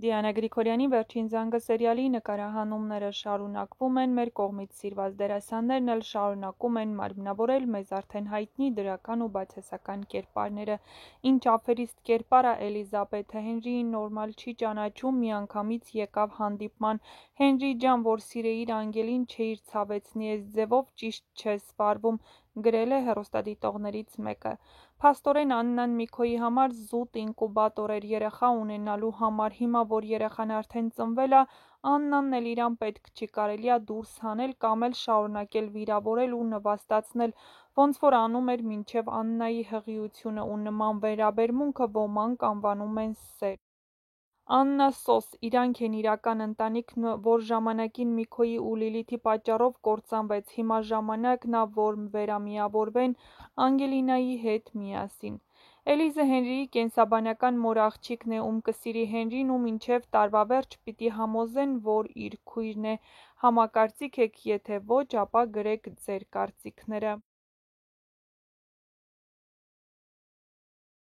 Դիանա Գրիգորյանի «Վերջին զանգը» սերիալի նկարահանումները շարունակվում են, մեր կողմից սիրված դերասաններն էլ շարունակում են մարմնավորել մեզ արդեն հայտնի դրական ու բացասական կերպարները։ Ինչ աֆերիստ կերպար ա Էլիզաբեթը, Հենրիին նորմալ չի ճանաչում, միանգամից եկավ հանդիպման։ Հենրի ջան, որ սիրեիր անգելին չէիր ցավեցնի, էս ձևով ճիշտ չես վարվում, գրել է հեռուստադիտողներից մեկը։ Փաստորեն Աննան Միքոյի համար զուտ ինկուբատոր էր երեխա ունենալու համար, հիմա որ երեխան արդեն ծնվել ա, Աննանն էլ իրան պետք չի, կարելի ա դուրս հանել կամ էլ շարունակել վիրավորել ու նվաստացնել, ոնց որ անում էր մինչև Աննայի հղիությունը, ու նման վերաբերմունքը ոմանք անվանում են սեր։ Աննա սոս, իրանք են իրական ընտանիքն, որ ժամանակին Միքոյի ու Լիլիթի պատճառով կործանվեց, հիմա ժամանակն ա, որ վերամիավորվեն Անգելինայի հետ միասին։ Էլիզը Հենրիի կենսաբանական մոր աղջիկն է, ում կսիրի Հենրին ու մինչև տարվա վերջ պիտի համոզեն, որ իր քույրն է։ Համակարծիք եք, եթե ոչ, ապա գրեք ձեր կարծիքները։